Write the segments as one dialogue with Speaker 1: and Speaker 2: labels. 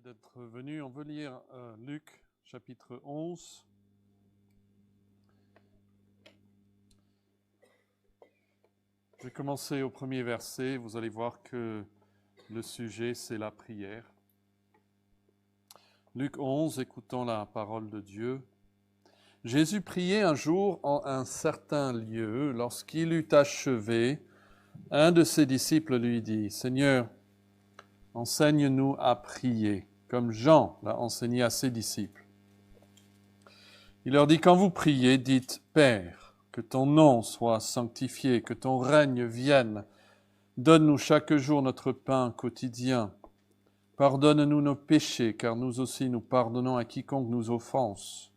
Speaker 1: D'être venu. On veut lire Luc chapitre 11. Je vais commencer au premier verset. Vous allez voir que le sujet, c'est la prière. Luc 11, écoutons la parole de Dieu. Jésus priait un jour en un certain lieu. Lorsqu'il eut achevé, un de ses disciples lui dit, « Seigneur, enseigne-nous à prier, comme Jean l'a enseigné à ses disciples. » Il leur dit, « Quand vous priez, dites, Père, que ton nom soit sanctifié, que ton règne vienne. Donne-nous chaque jour notre pain quotidien. Pardonne-nous nos péchés, car nous aussi nous pardonnons à quiconque nous offense.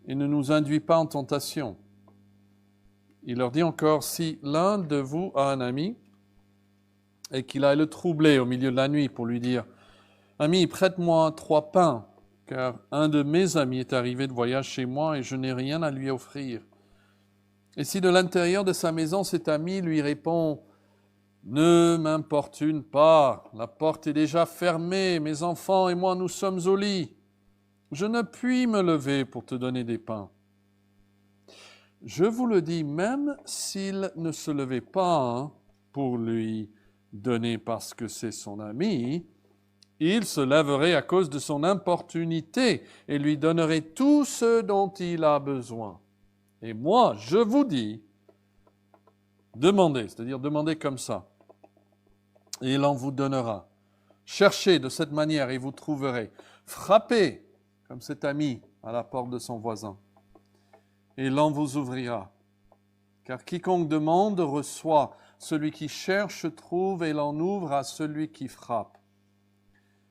Speaker 1: Et ne nous induis pas en tentation. » Il leur dit encore, « Si l'un de vous a un ami, et qu'il aille le troubler au milieu de la nuit pour lui dire, « Ami, prête-moi 3 pains, car un de mes amis est arrivé de voyage chez moi et je n'ai rien à lui offrir. » Et si de l'intérieur de sa maison cet ami lui répond, « Ne m'importune pas, la porte est déjà fermée, mes enfants et moi nous sommes au lit. Je ne puis me lever pour te donner des pains. » Je vous le dis, même s'il ne se levait pas pour lui donné parce que c'est son ami, il se lèverait à cause de son importunité et lui donnerait tout ce dont il a besoin. Et moi, je vous dis, demandez, c'est-à-dire demandez comme ça, et il en vous donnera. Cherchez de cette manière et vous trouverez. Frappez, comme cet ami, à la porte de son voisin, et il en vous ouvrira. Car quiconque demande reçoit, celui qui cherche trouve, et il en ouvre à celui qui frappe.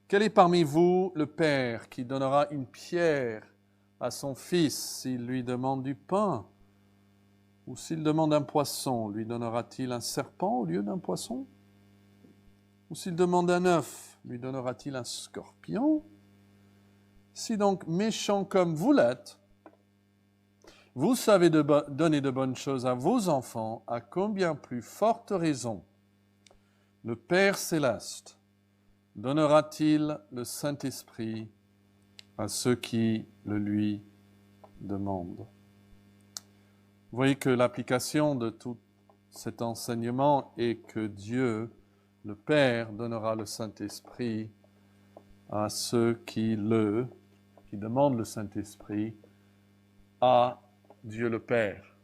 Speaker 1: Quel est parmi vous le père qui donnera une pierre à son fils s'il lui demande du pain? Ou s'il demande un poisson, lui donnera-t-il un serpent au lieu d'un poisson? Ou s'il demande un œuf, lui donnera-t-il un scorpion? Si donc méchant comme vous l'êtes, vous savez donner de bonnes choses à vos enfants, à combien plus forte raison le Père céleste donnera-t-il le Saint-Esprit à ceux qui le lui demandent. Vous voyez que l'application de tout cet enseignement est que Dieu, le Père, donnera le Saint-Esprit à ceux qui demandent le Saint-Esprit à Dieu le Père.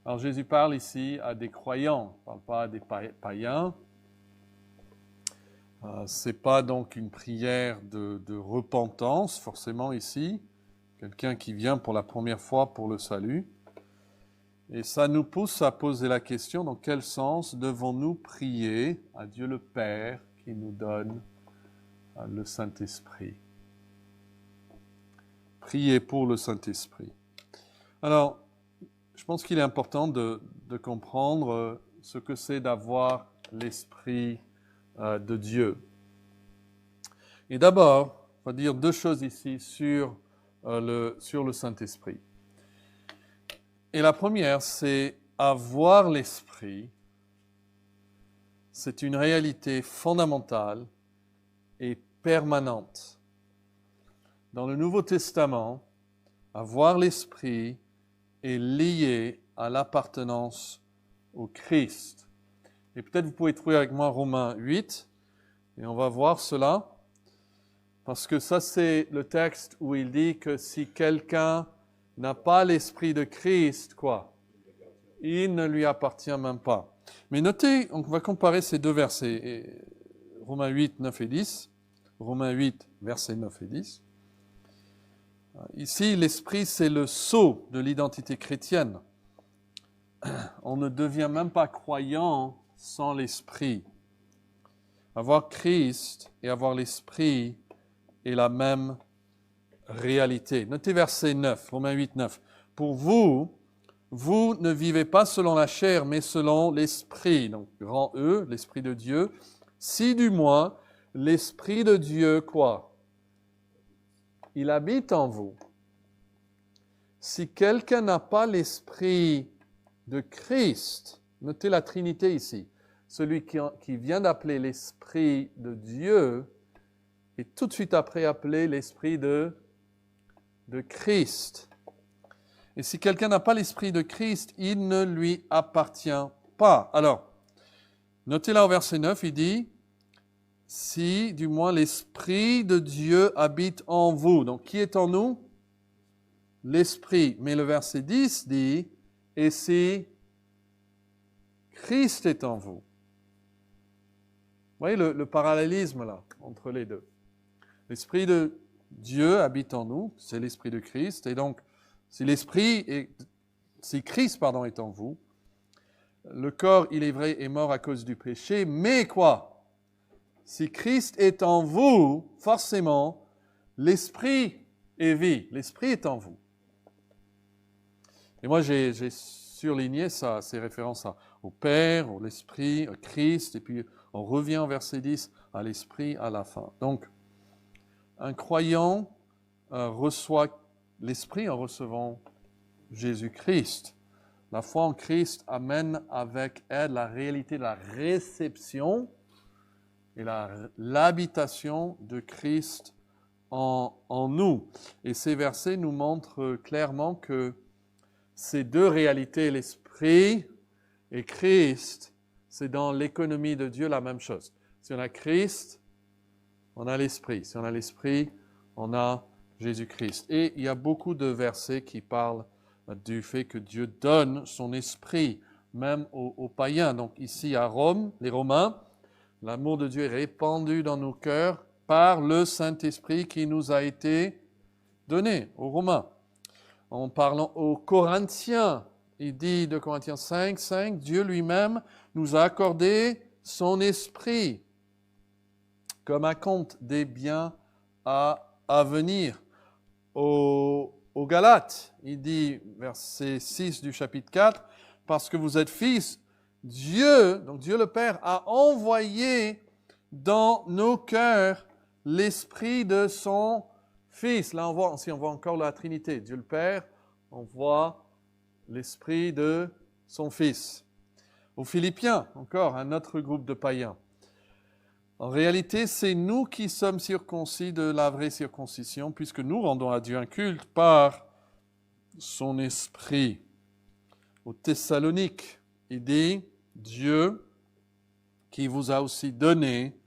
Speaker 1: Alors Jésus parle ici à des croyants, il ne parle pas à des païens. Ce n'est pas donc une prière de repentance, forcément ici, quelqu'un qui vient pour la première fois pour le salut. Et ça nous pousse à poser la question, dans quel sens devons-nous prier à Dieu le Père qui nous donne le Saint-Esprit? Prier pour le Saint-Esprit. Alors, je pense qu'il est important de comprendre ce que c'est d'avoir l'Esprit de Dieu. Et d'abord, on va dire 2 choses ici sur le Saint-Esprit. Et la première, c'est avoir l'Esprit. C'est une réalité fondamentale et permanente. Dans le Nouveau Testament, avoir l'Esprit est lié à l'appartenance au Christ. Et peut-être vous pouvez trouver avec moi Romains 8, et on va voir cela, parce que ça c'est le texte où il dit que si quelqu'un n'a pas l'Esprit de Christ, quoi, il ne lui appartient même pas. Mais notez, on va comparer ces 2 versets, Romains 8, 9 et 10, Romains 8, versets 9 et 10. Ici, l'Esprit, c'est le sceau de l'identité chrétienne. On ne devient même pas croyant sans l'Esprit. Avoir Christ et avoir l'Esprit est la même réalité. Notez verset 9, Romains 8, 9. « Pour vous, vous ne vivez pas selon la chair, mais selon l'Esprit. » Donc, grand E, l'Esprit de Dieu. « Si du moins, l'Esprit de Dieu, quoi? Il habite en vous. Si quelqu'un n'a pas l'Esprit de Christ, notez la Trinité ici, celui qui vient d'appeler l'Esprit de Dieu et tout de suite après appelé l'esprit de Christ. Et si quelqu'un n'a pas l'esprit de Christ, il ne lui appartient pas. Alors, notez là au verset 9, il dit, si du moins l'esprit de Dieu habite en vous. Donc, qui est en nous? L'esprit. Mais le verset 10 dit, et si Christ est en vous. Vous voyez le parallélisme là, entre les deux. L'esprit de Dieu habite en nous, c'est l'esprit de Christ, et donc, si Christ est en vous, le corps, il est vrai, est mort à cause du péché, mais quoi? Si Christ est en vous, forcément, l'esprit est vie, l'esprit est en vous. Et moi, j'ai surligné ça, ces références au Père, à l'Esprit, à Christ, et puis on revient au verset 10, à l'Esprit à la fin. Donc, un croyant reçoit l'Esprit en recevant Jésus-Christ. La foi en Christ amène avec elle la réalité de la réception et l'habitation de Christ en nous. Et ces versets nous montrent clairement que ces deux réalités, l'Esprit et Christ, c'est dans l'économie de Dieu la même chose. Si on a Christ, on a l'Esprit. Si on a l'Esprit, on a Jésus-Christ. Et il y a beaucoup de versets qui parlent du fait que Dieu donne son Esprit, même aux païens. Donc ici à Rome, les Romains, l'amour de Dieu est répandu dans nos cœurs par le Saint-Esprit qui nous a été donné aux Romains. En parlant aux Corinthiens, il dit de Corinthiens 5, Dieu lui-même nous a accordé son Esprit comme un compte des biens à venir. Aux Galates, il dit, verset 6 du chapitre 4, parce que vous êtes fils, Dieu, donc Dieu le Père, a envoyé dans nos cœurs l'Esprit de son Fils. Là, on voit encore la Trinité. Dieu le Père envoie l'Esprit de son Fils. Aux Philippiens, encore un autre groupe de païens. En réalité, c'est nous qui sommes circoncis de la vraie circoncision, puisque nous rendons à Dieu un culte par son Esprit. Aux Thessaloniques, il dit, Dieu qui vous a aussi donné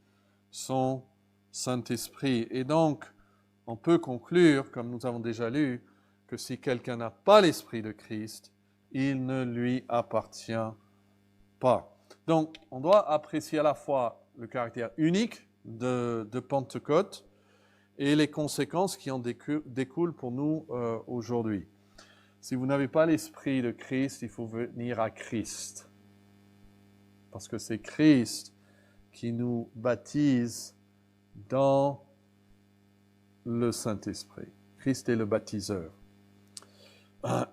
Speaker 1: son Saint-Esprit. Et donc, on peut conclure, comme nous avons déjà lu, que si quelqu'un n'a pas l'Esprit de Christ, il ne lui appartient pas. Donc, on doit apprécier à la fois le caractère unique de Pentecôte et les conséquences qui en découlent pour nous aujourd'hui. Si vous n'avez pas l'Esprit de Christ, il faut venir à Christ. Parce que c'est Christ qui nous baptise dans le Saint-Esprit. Christ est le baptiseur.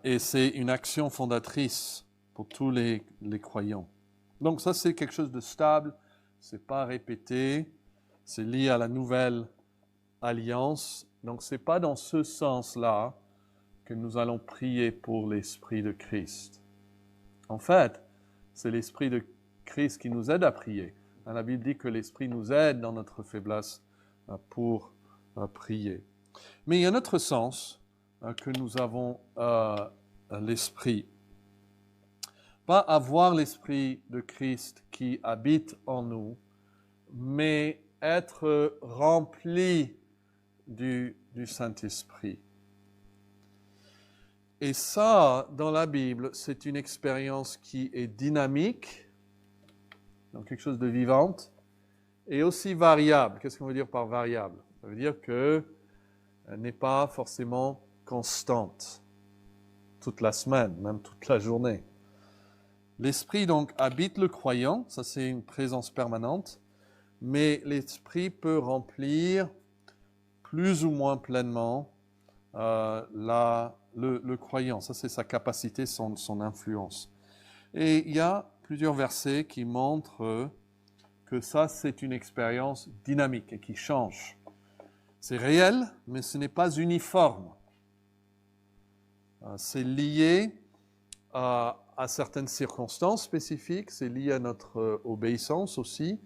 Speaker 1: Et c'est une action fondatrice pour tous les croyants. Donc ça, c'est quelque chose de stable, c'est pas répété, c'est lié à la nouvelle alliance. Donc c'est pas dans ce sens-là que nous allons prier pour l'Esprit de Christ. En fait, c'est l'Esprit de Christ qui nous aide à prier. La Bible dit que l'Esprit nous aide dans notre faiblesse pour prier. Mais il y a un autre sens que nous avons l'Esprit. Pas avoir l'Esprit de Christ qui habite en nous, mais être rempli du Saint-Esprit. Et ça, dans la Bible, c'est une expérience qui est dynamique, donc quelque chose de vivante, et aussi variable. Qu'est-ce qu'on veut dire par variable? Ça veut dire qu'elle n'est pas forcément constante toute la semaine, même toute la journée. L'Esprit donc habite le croyant, ça c'est une présence permanente, mais l'Esprit peut remplir plus ou moins pleinement le croyant. Ça c'est sa capacité, son influence. Et il y a plusieurs versets qui montrent que ça c'est une expérience dynamique et qui change. C'est réel, mais ce n'est pas uniforme. C'est lié à certaines circonstances spécifiques, c'est lié à notre obéissance aussi,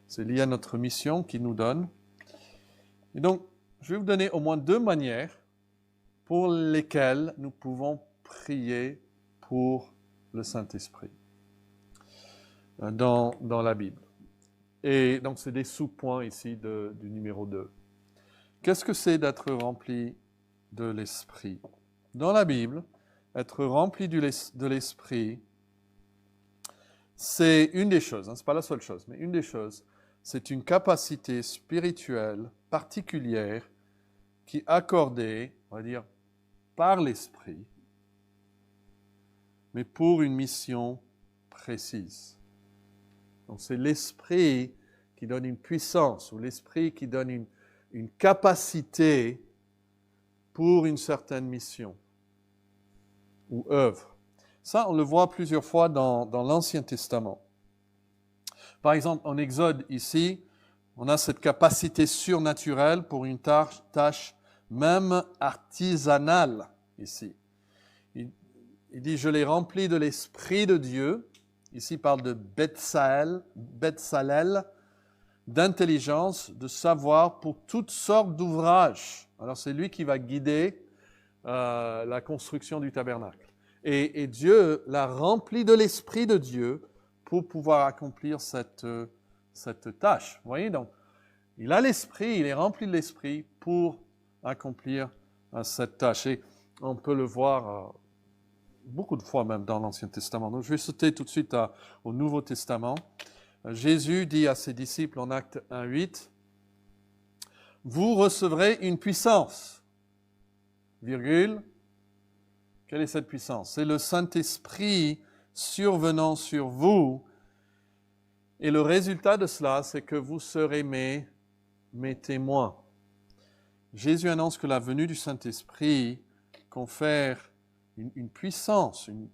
Speaker 1: c'est lié à notre mission qu'il nous donne. Et donc, je vais vous donner au moins 2 manières pour lesquelles nous pouvons prier pour le Saint-Esprit dans la Bible. Et donc, c'est des sous-points ici du numéro 2. Qu'est-ce que c'est d'être rempli de l'Esprit? Dans la Bible, être rempli de l'Esprit, c'est une des choses, ce n'est pas la seule chose, mais une des choses, c'est une capacité spirituelle particulière qui est accordée, on va dire, par l'Esprit, mais pour une mission précise. Donc c'est l'Esprit qui donne une puissance, ou l'Esprit qui donne une capacité pour une certaine mission ou œuvre. Ça, on le voit plusieurs fois dans l'Ancien Testament. Par exemple, en Exode, ici, on a cette capacité surnaturelle pour une tâche même artisanale, ici. Il dit, je l'ai rempli de l'Esprit de Dieu. Ici, il parle de Betsalel, d'intelligence, de savoir pour toutes sortes d'ouvrages. Alors, c'est lui qui va guider la construction du tabernacle. Et Dieu l'a rempli de l'Esprit de Dieu pour pouvoir accomplir cette tâche. Vous voyez, donc, il a l'Esprit, il est rempli de l'Esprit pour accomplir cette tâche. Et on peut le voir beaucoup de fois même dans l'Ancien Testament. Donc, je vais sauter tout de suite au Nouveau Testament. Jésus dit à ses disciples en Acte 1:8, « Vous recevrez une puissance. » Virgule. Quelle est cette puissance? C'est le Saint-Esprit survenant sur vous. Et le résultat de cela, c'est que vous serez mes témoins. Jésus annonce que la venue du Saint-Esprit confère une puissance, une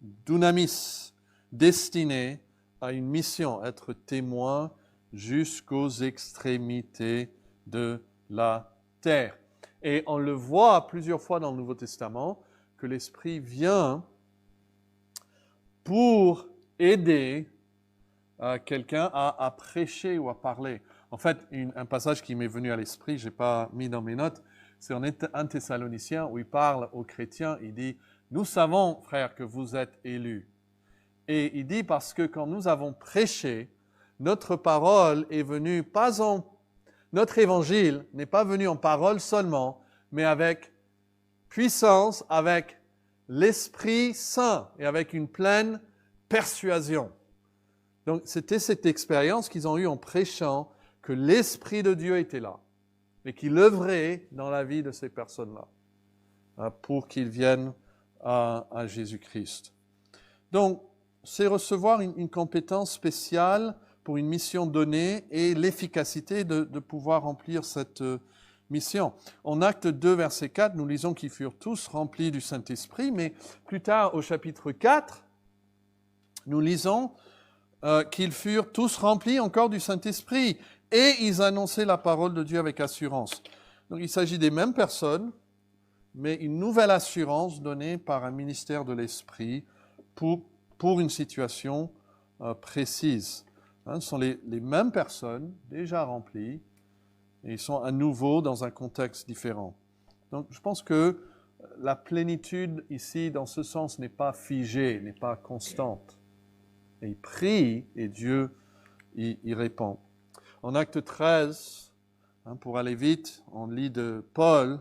Speaker 1: dunamis, destinée à une mission, être témoin jusqu'aux extrémités de la terre. Et on le voit plusieurs fois dans le Nouveau Testament, que l'Esprit vient pour aider quelqu'un à prêcher ou à parler. En fait, un passage qui m'est venu à l'esprit, je n'ai pas mis dans mes notes, c'est en 1 Thessaloniciens où il parle aux chrétiens, il dit « Nous savons, frères, que vous êtes élus. » Et il dit parce que quand nous avons prêché, notre parole est venue notre évangile n'est pas venu en parole seulement, mais avec puissance, avec l'Esprit Saint et avec une pleine persuasion. Donc, c'était cette expérience qu'ils ont eue en prêchant que l'Esprit de Dieu était là et qu'il œuvrait dans la vie de ces personnes-là pour qu'ils viennent à Jésus-Christ. Donc, c'est recevoir une compétence spéciale pour une mission donnée et l'efficacité de pouvoir remplir cette mission. En Acte 2, verset 4, nous lisons qu'ils furent tous remplis du Saint-Esprit, mais plus tard, au chapitre 4, nous lisons qu'ils furent tous remplis encore du Saint-Esprit et ils annonçaient la parole de Dieu avec assurance. Donc il s'agit des mêmes personnes, mais une nouvelle assurance donnée par un ministère de l'Esprit pour une situation précise. Ce sont les mêmes personnes déjà remplies et ils sont à nouveau dans un contexte différent. Donc je pense que la plénitude ici, dans ce sens, n'est pas figée, n'est pas constante. Et il prie et Dieu y répond. En Acte 13, pour aller vite, on lit de Paul,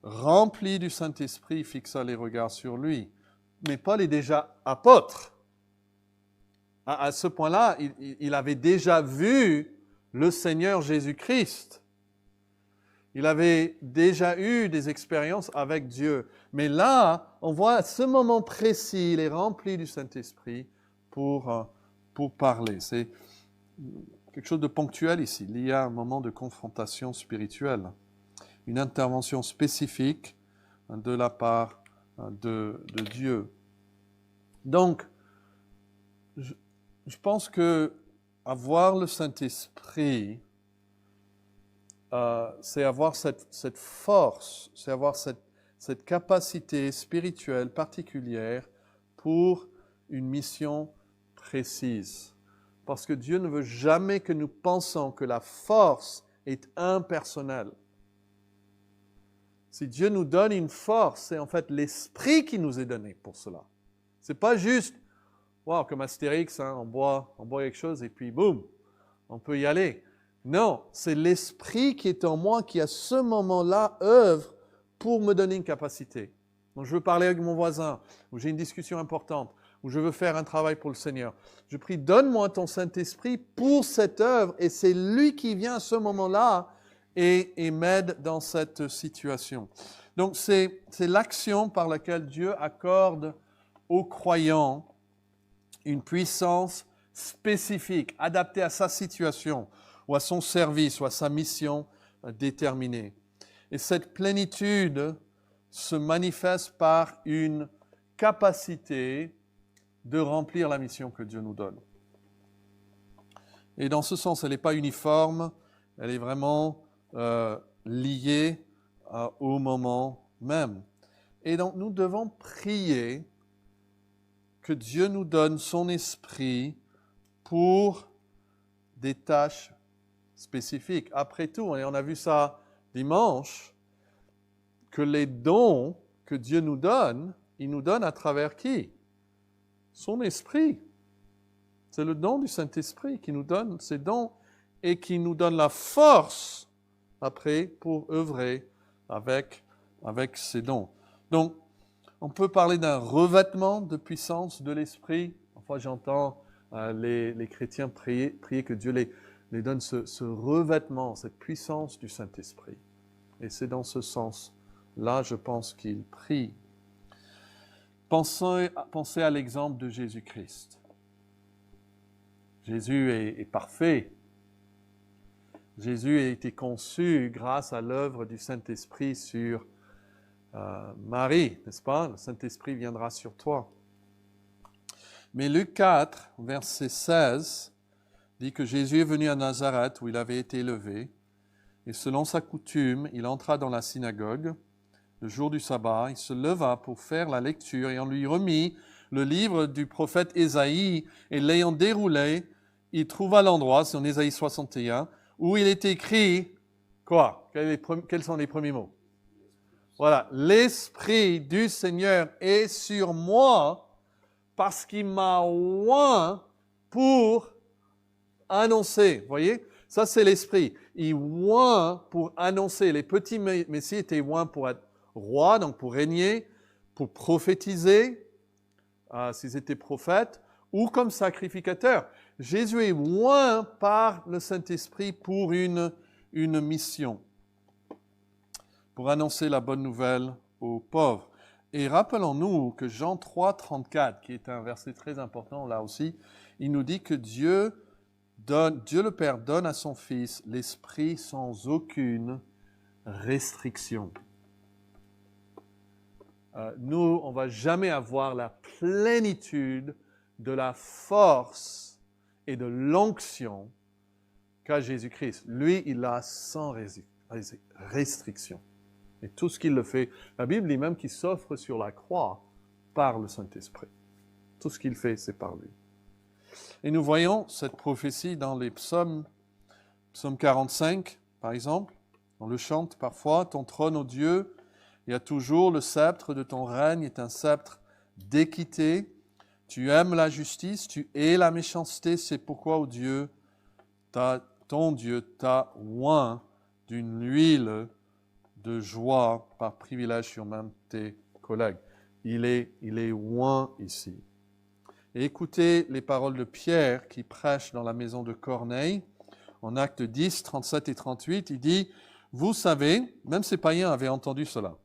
Speaker 1: rempli du Saint-Esprit, fixa les regards sur lui. Mais Paul est déjà apôtre. À ce point-là, il avait déjà vu le Seigneur Jésus-Christ. Il avait déjà eu des expériences avec Dieu. Mais là, on voit à ce moment précis, il est rempli du Saint-Esprit pour parler. C'est quelque chose de ponctuel ici. Il y a un moment de confrontation spirituelle, une intervention spécifique de la part de Dieu. Donc, je pense que avoir le Saint-Esprit, c'est avoir cette force, c'est avoir cette capacité spirituelle particulière pour une mission précise. Parce que Dieu ne veut jamais que nous pensions que la force est impersonnel. Si Dieu nous donne une force, c'est en fait l'Esprit qui nous est donné pour cela. Ce n'est pas juste, wow, comme Astérix, hein, on boit quelque chose et puis boum, on peut y aller. Non, c'est l'Esprit qui est en moi qui à ce moment-là œuvre pour me donner une capacité. Donc je veux parler avec mon voisin, ou j'ai une discussion importante, ou je veux faire un travail pour le Seigneur. Je prie, donne-moi ton Saint-Esprit pour cette œuvre, et c'est lui qui vient à ce moment-là et m'aide dans cette situation. Donc c'est l'action par laquelle Dieu accorde aux croyants une puissance spécifique, adaptée à sa situation, ou à son service, ou à sa mission déterminée. Et cette plénitude se manifeste par une capacité de remplir la mission que Dieu nous donne. Et dans ce sens, elle n'est pas uniforme, elle est vraiment liée au moment même. Et donc, nous devons prier que Dieu nous donne son esprit pour des tâches spécifiques. Après tout, et on a vu ça dimanche, que les dons que Dieu nous donne, il nous donne à travers qui? Son esprit. C'est le don du Saint-Esprit qui nous donne ces dons et qui nous donne la force après pour œuvrer avec ces dons. Donc, on peut parler d'un revêtement de puissance de l'Esprit. Parfois, j'entends les chrétiens prier que Dieu les donne ce revêtement, cette puissance du Saint-Esprit. Et c'est dans ce sens-là, je pense qu'il prie. Pensez à l'exemple de Jésus-Christ. Jésus est parfait. Jésus a été conçu grâce à l'œuvre du Saint-Esprit sur Marie, n'est-ce pas? Le Saint-Esprit viendra sur toi. Mais Luc 4, verset 16, dit que Jésus est venu à Nazareth où il avait été élevé, et selon sa coutume, il entra dans la synagogue. Le jour du sabbat, il se leva pour faire la lecture et on lui remit le livre du prophète Ésaïe et l'ayant déroulé, il trouva l'endroit, c'est en Ésaïe 61, où il est écrit, quoi? Quels sont les premiers mots? Voilà, l'Esprit du Seigneur est sur moi parce qu'il m'a oint pour annoncer. Vous voyez? Ça, c'est l'Esprit. Il oint pour annoncer. Les petits messies étaient oints pour être rois, donc pour régner, pour prophétiser, s'ils étaient prophètes, ou comme sacrificateurs. Jésus est oint par le Saint-Esprit pour une mission, pour annoncer la bonne nouvelle aux pauvres. Et rappelons-nous que Jean 3, 34, qui est un verset très important là aussi, il nous dit que Dieu le Père donne à son Fils l'Esprit sans aucune restriction. Nous, on ne va jamais avoir la plénitude de la force et de l'onction qu'a Jésus-Christ. Lui, il l'a sans restriction. Et tout ce qu'il le fait, la Bible dit même qu'il s'offre sur la croix par le Saint-Esprit. Tout ce qu'il fait, c'est par lui. Et nous voyons cette prophétie dans les psaumes, psaume 45, par exemple. On le chante parfois, « Ton trône, ô Dieu, il y a toujours le sceptre de ton règne est un sceptre d'équité. Tu aimes la justice, tu hais la méchanceté, c'est pourquoi, ô Dieu, ton Dieu t'a oint d'une huile de joie par privilège sur même tes collègues. » Il est oint ici. Et écoutez les paroles de Pierre qui prêche dans la maison de Corneille. En Actes 10, 37 et 38, il dit « Vous savez, même ces païens avaient entendu cela,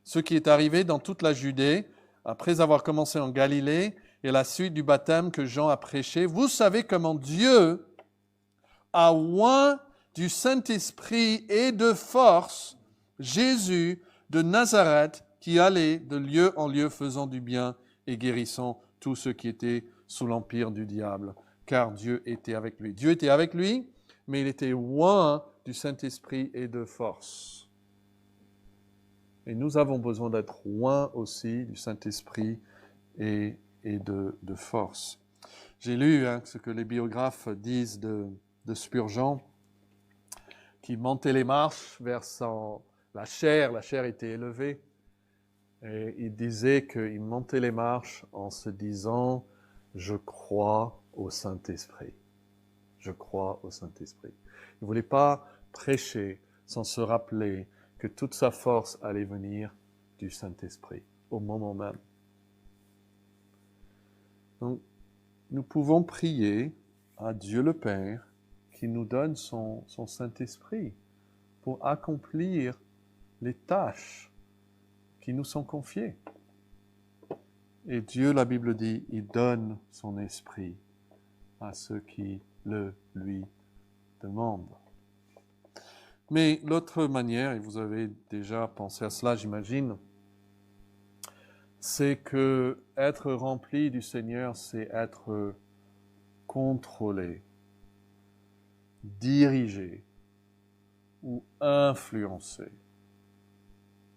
Speaker 1: ce qui est arrivé dans toute la Judée, après avoir commencé en Galilée, et la suite du baptême que Jean a prêché. Vous savez comment Dieu a oint du Saint-Esprit et de force Jésus de Nazareth, qui allait de lieu en lieu faisant du bien et guérissant tous ceux qui étaient sous l'empire du diable, car Dieu était avec lui. Dieu était avec lui, mais il était oint du Saint-Esprit et de force. Et nous avons besoin d'être oints aussi du Saint-Esprit et de force. J'ai lu ce que les biographes disent de Spurgeon, qui montait les marches vers la chair était élevée. Et il disait qu'il montait les marches en se disant « Je crois au Saint-Esprit ». Je crois au Saint-Esprit. Il ne voulait pas prêcher sans se rappeler que toute sa force allait venir du Saint-Esprit, au moment même. Donc, nous pouvons prier à Dieu le Père qui nous donne son Saint-Esprit pour accomplir les tâches qui nous sont confiées. Et Dieu, la Bible dit, il donne son esprit à ceux qui le lui demandent. Mais l'autre manière, et vous avez déjà pensé à cela, j'imagine, c'est que être rempli du Seigneur, c'est être contrôlé, dirigé ou influencé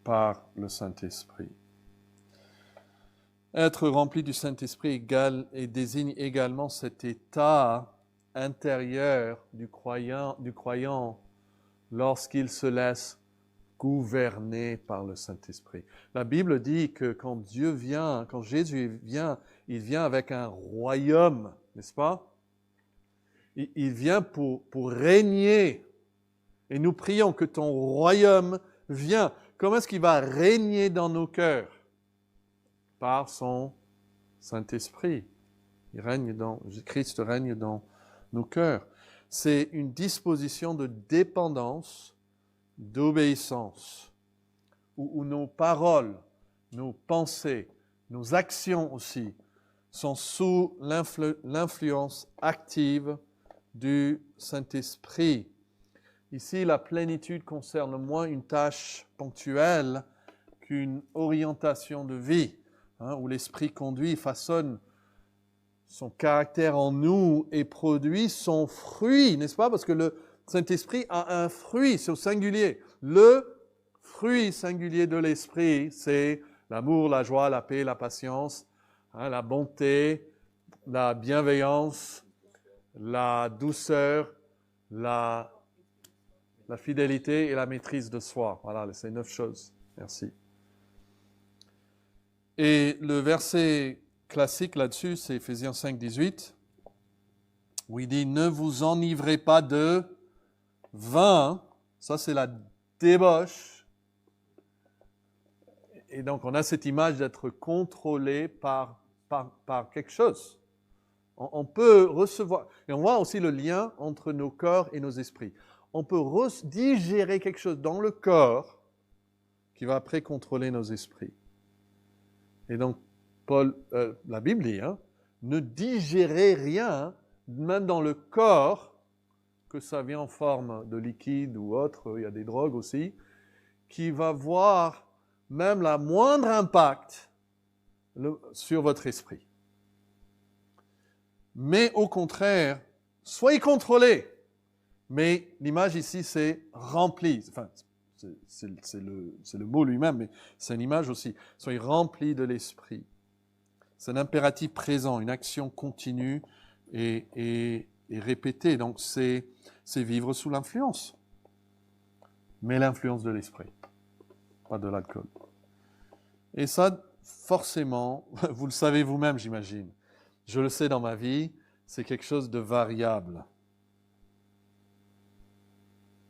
Speaker 1: par le Saint-Esprit. Être rempli du Saint-Esprit désigne également cet état intérieur du croyant lorsqu'il se laisse gouverner par le Saint-Esprit. La Bible dit que quand Jésus vient, il vient avec un royaume, n'est-ce pas? Il vient pour régner. Et nous prions que ton royaume vienne. Comment est-ce qu'il va régner dans nos cœurs? Par son Saint-Esprit. Christ règne dans nos cœurs. C'est une disposition de dépendance, d'obéissance, où nos paroles, nos pensées, nos actions aussi sont sous l'influence active du Saint-Esprit. Ici, la plénitude concerne moins une tâche ponctuelle qu'une orientation de vie, où l'Esprit conduit, façonne son caractère en nous et produit son fruit, n'est-ce pas? Parce que le Saint-Esprit a un fruit, c'est au singulier. Le fruit singulier de l'Esprit, c'est l'amour, la joie, la paix, la patience, la bonté, la bienveillance, la douceur, la fidélité et la maîtrise de soi. Voilà, c'est 9 choses. Merci. Et le verset classique là-dessus, c'est Éphésiens 5, 18, où il dit « Ne vous enivrez pas de vin ». Ça, c'est la débauche. Et donc, on a cette image d'être contrôlé par quelque chose. On peut recevoir... Et on voit aussi le lien entre nos corps et nos esprits. On peut digérer quelque chose dans le corps qui va après contrôler nos esprits. Et donc, la Bible dit, ne digérez rien, même dans le corps, que ça vient en forme de liquide ou autre, il y a des drogues aussi, qui va avoir même la moindre impact sur votre esprit. Mais au contraire, soyez contrôlés. Mais l'image ici, c'est rempli. Enfin, c'est le mot lui-même, mais c'est une image aussi. Soyez remplis de l'esprit. C'est un impératif présent, une action continue et répétée. Donc, c'est vivre sous l'influence. Mais l'influence de l'esprit, pas de l'alcool. Et ça, forcément, vous le savez vous-même, j'imagine. Je le sais dans ma vie, c'est quelque chose de variable.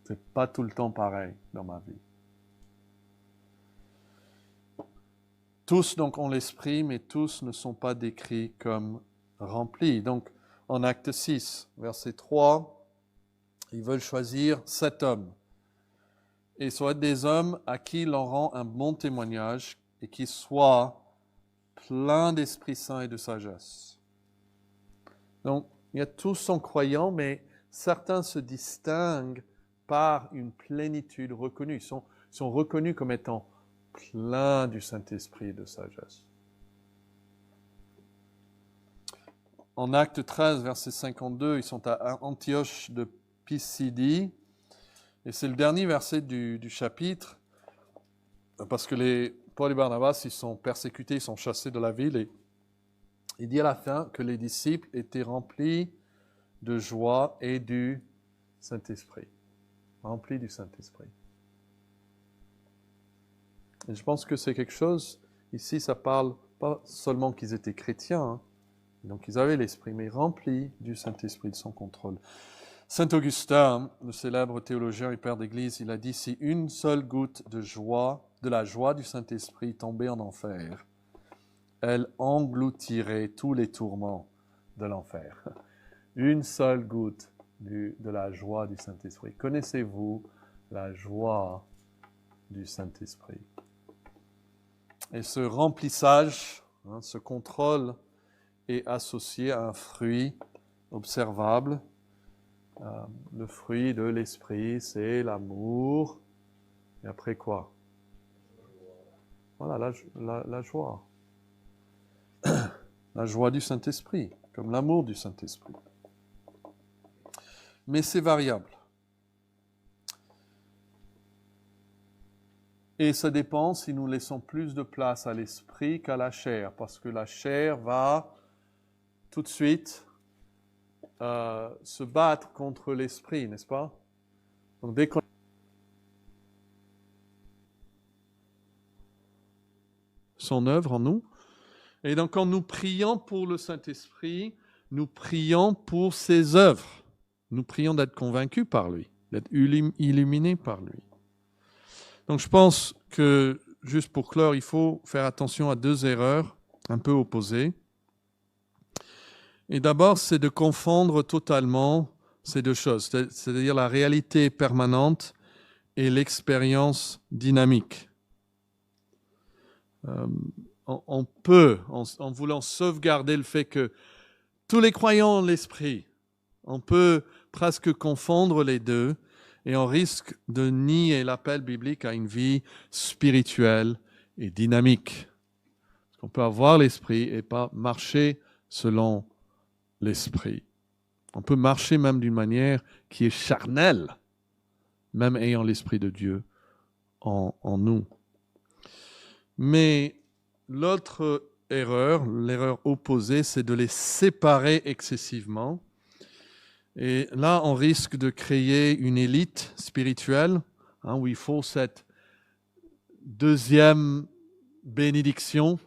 Speaker 1: C'est pas tout le temps pareil dans ma vie. Tous donc ont l'esprit, mais tous ne sont pas décrits comme remplis. Donc, en acte 6, verset 3, ils veulent choisir 7 hommes. Et soit des hommes à qui l'on rend un bon témoignage et qui soient pleins d'Esprit Saint et de sagesse. Donc, il y a tous sont croyants, mais certains se distinguent par une plénitude reconnue. Ils sont reconnus comme étant pleins du Saint-Esprit et de sagesse. En Acte 13, verset 52, ils sont à Antioche de Pisidie. Et c'est le dernier verset du chapitre, parce que Paul et Barnabas, ils sont persécutés, ils sont chassés de la ville. Et il dit à la fin que les disciples étaient remplis de joie et du Saint-Esprit. remplis du Saint-Esprit. Et je pense que c'est quelque chose, ici ça parle pas seulement qu'ils étaient chrétiens, hein, donc ils avaient l'Esprit, mais remplis du Saint-Esprit, de son contrôle. Saint Augustin, le célèbre théologien et père d'Église, il a dit, si une seule goutte de joie, de la joie du Saint-Esprit tombait en enfer, elle engloutirait tous les tourments de l'enfer. Une seule goutte de la joie du Saint-Esprit. Connaissez-vous la joie du Saint-Esprit? Et ce remplissage, ce contrôle est associé à un fruit observable. Le fruit de l'Esprit, c'est l'amour. Et après quoi? Voilà, la joie. La joie du Saint-Esprit, comme l'amour du Saint-Esprit. Mais c'est variable. Et ça dépend si nous laissons plus de place à l'esprit qu'à la chair, parce que la chair va tout de suite se battre contre l'esprit, n'est-ce pas? Donc dès qu'on son œuvre en nous, et donc quand nous prions pour le Saint-Esprit, nous prions pour ses œuvres. Nous prions d'être convaincus par lui, d'être illuminés par lui. Donc je pense que, juste pour clore, il faut faire attention à deux erreurs un peu opposées. Et d'abord, c'est de confondre totalement ces deux choses, c'est-à-dire la réalité permanente et l'expérience dynamique. On peut, en voulant sauvegarder le fait que tous les croyants ont l'esprit, on peut presque confondre les deux et on risque de nier l'appel biblique à une vie spirituelle et dynamique. Parce qu'on peut avoir l'esprit et pas marcher selon l'esprit. On peut marcher même d'une manière qui est charnelle, même ayant l'esprit de Dieu en nous. Mais l'autre erreur, l'erreur opposée, c'est de les séparer excessivement. Et là, on risque de créer une élite spirituelle, où il faut cette deuxième bénédiction.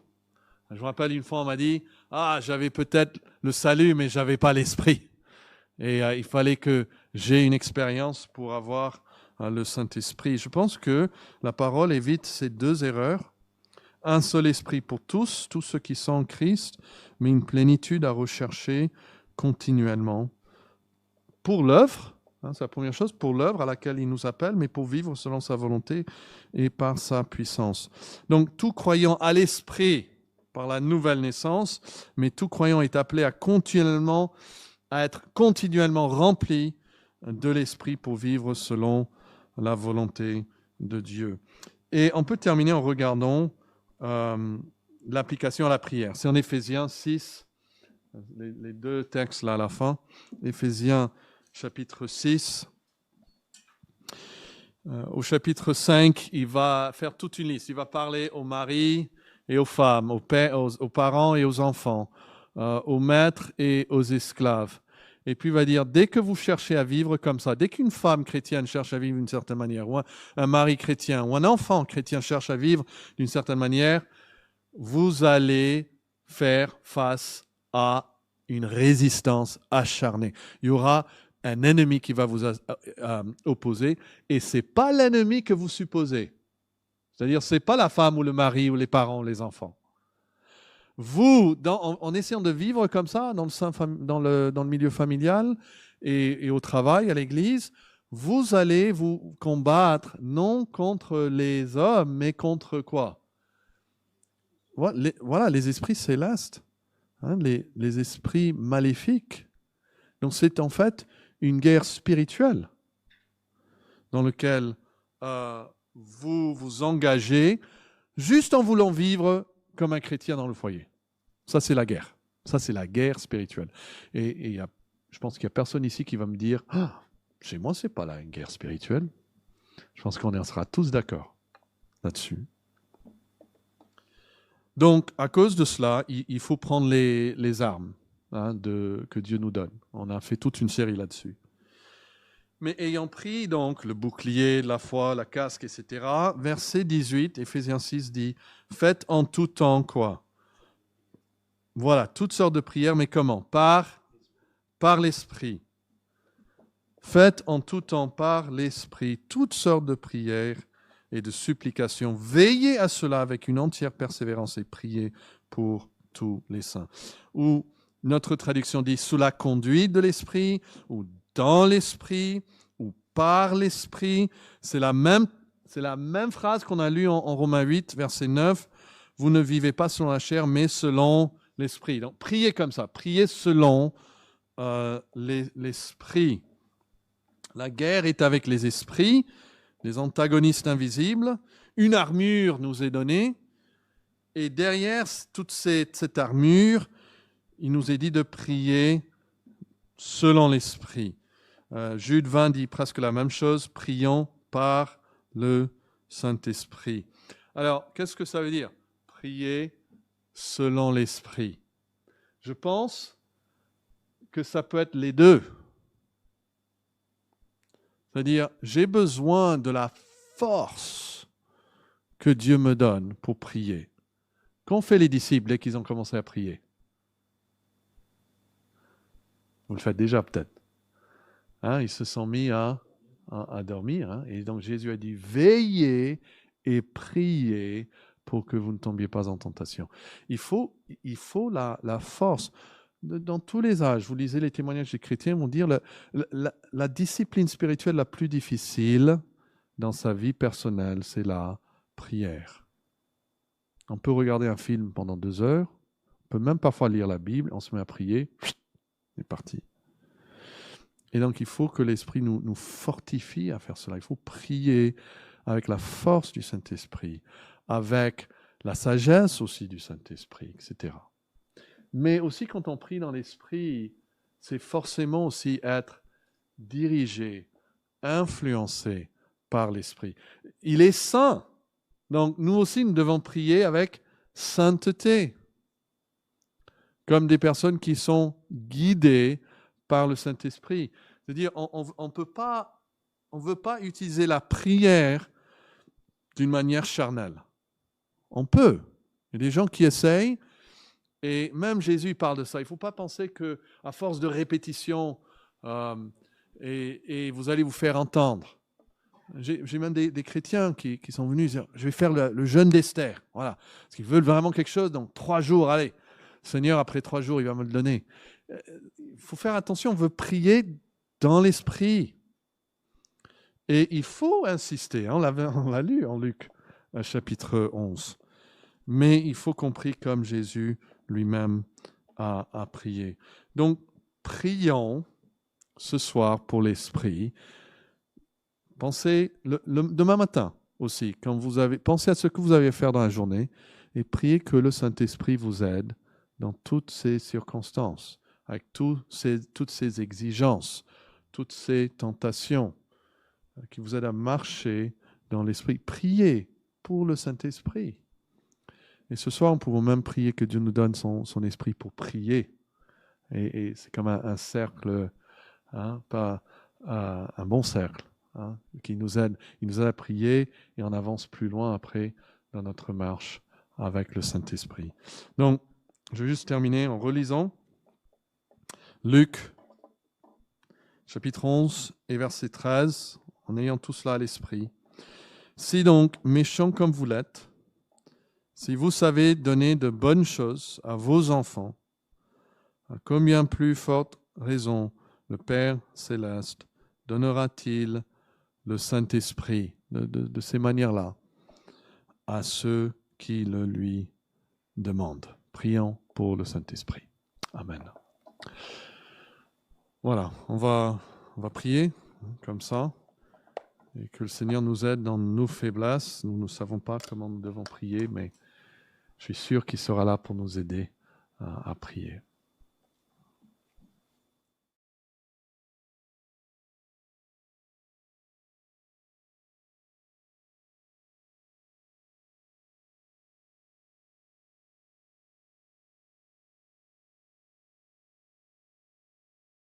Speaker 1: Je me rappelle une fois, on m'a dit, j'avais peut-être le salut, mais je n'avais pas l'esprit. Et il fallait que j'ai une expérience pour avoir le Saint-Esprit. Je pense que la parole évite ces deux erreurs. Un seul esprit pour tous ceux qui sont en Christ, mais une plénitude à rechercher continuellement. Pour l'œuvre, c'est la première chose, pour l'œuvre à laquelle il nous appelle, mais pour vivre selon sa volonté et par sa puissance. Donc tout croyant à l'esprit par la nouvelle naissance, mais tout croyant est appelé à être continuellement rempli de l'esprit pour vivre selon la volonté de Dieu. Et on peut terminer en regardant l'application à la prière. C'est en Éphésiens 6, les deux textes là à la fin. Éphésiens chapitre 6. Au chapitre 5, il va faire toute une liste. Il va parler aux maris et aux femmes, aux parents et aux enfants, aux maîtres et aux esclaves. Et puis il va dire, dès que vous cherchez à vivre comme ça, dès qu'une femme chrétienne cherche à vivre d'une certaine manière, ou un mari chrétien, ou un enfant chrétien cherche à vivre d'une certaine manière, vous allez faire face à une résistance acharnée. Il y aura un ennemi qui va vous opposer, et ce n'est pas l'ennemi que vous supposez. C'est-à-dire, ce n'est pas la femme ou le mari ou les parents ou les enfants. Vous, en essayant de vivre comme ça, dans le milieu familial et au travail, à l'église, vous allez vous combattre non contre les hommes, mais contre quoi? Voilà, les esprits célestes, les esprits maléfiques. Donc c'est en fait une guerre spirituelle dans laquelle vous vous engagez juste en voulant vivre comme un chrétien dans le foyer. Ça, c'est la guerre. Ça, c'est la guerre spirituelle. Et je pense qu'il n'y a personne ici qui va me dire « chez moi, ce n'est pas là une guerre spirituelle ». Je pense qu'on sera tous d'accord là-dessus. Donc, à cause de cela, il faut prendre les armes que Dieu nous donne. On a fait toute une série là-dessus. Mais ayant pris donc le bouclier, la foi, la casque, etc., verset 18, Éphésiens 6 dit, faites en tout temps quoi? Voilà, toutes sortes de prières, mais comment? Par l'Esprit. Faites en tout temps par l'Esprit toutes sortes de prières et de supplications. Veillez à cela avec une entière persévérance et priez pour tous les saints. Ou notre traduction dit sous la conduite de l'Esprit, ou dans l'Esprit, ou par l'Esprit. C'est la même phrase qu'on a lue en Romains 8, verset 9. Vous ne vivez pas selon la chair, mais selon l'Esprit. Donc priez comme ça, priez selon l'Esprit. La guerre est avec les esprits, les antagonistes invisibles. Une armure nous est donnée. Et derrière toute cette armure, il nous est dit de prier selon l'Esprit. Jude 20 dit presque la même chose. Prions par le Saint-Esprit. Alors, qu'est-ce que ça veut dire? Prier selon l'Esprit. Je pense que ça peut être les deux. C'est-à-dire, j'ai besoin de la force que Dieu me donne pour prier. Qu'ont fait les disciples dès qu'ils ont commencé à prier? Vous le faites déjà peut-être. Ils se sont mis à dormir. Et donc Jésus a dit, veillez et priez pour que vous ne tombiez pas en tentation. Il faut la force. Dans tous les âges, vous lisez les témoignages des chrétiens, vont dire la discipline spirituelle la plus difficile dans sa vie personnelle, c'est la prière. On peut regarder un film pendant 2 heures, on peut même parfois lire la Bible, on se met à prier, c'est parti. Et donc il faut que l'Esprit nous fortifie à faire cela. Il faut prier avec la force du Saint-Esprit, avec la sagesse aussi du Saint-Esprit, etc. Mais aussi, quand on prie dans l'Esprit, c'est forcément aussi être dirigé, influencé par l'Esprit. Il est saint. Donc, nous aussi, nous devons prier avec sainteté, comme des personnes qui sont guidées par le Saint-Esprit. C'est-à-dire, on ne veut pas utiliser la prière d'une manière charnelle. On peut. Il y a des gens qui essayent. Et même Jésus parle de ça. Il ne faut pas penser qu'à force de répétition, et vous allez vous faire entendre. J'ai même des chrétiens qui sont venus dire, je vais faire le jeûne d'Esther. Voilà. Parce qu'ils veulent vraiment quelque chose. Donc 3 jours, allez. Seigneur, après 3 jours, il va me le donner. Il faut faire attention. On veut prier dans l'esprit. Et il faut insister. On l'a lu en Luc, chapitre 11. Mais il faut qu'on prie comme Jésus lui-même a prié. Donc, prions ce soir pour l'Esprit. Pensez demain matin aussi, quand pensez à ce que vous avez à faire dans la journée et priez que le Saint-Esprit vous aide dans toutes ces circonstances, avec toutes ces exigences, toutes ces tentations, qui vous aident à marcher dans l'Esprit. Priez pour le Saint-Esprit. Et ce soir, nous pouvons même prier que Dieu nous donne son esprit pour prier. Et c'est comme un cercle, pas un bon cercle, qui nous aide. Il nous aide à prier et on avance plus loin après dans notre marche avec le Saint-Esprit. Donc, je vais juste terminer en relisant Luc, chapitre 11 et verset 13, en ayant tout cela à l'esprit. Si donc, méchants comme vous l'êtes, si vous savez donner de bonnes choses à vos enfants, à combien plus forte raison le Père céleste donnera-t-il le Saint-Esprit de ces manières-là à ceux qui le lui demandent. Prions pour le Saint-Esprit. Amen. Voilà, on va prier comme ça et que le Seigneur nous aide dans nos faiblesses. Nous ne savons pas comment nous devons prier, mais je suis sûr qu'il sera là pour nous aider à prier.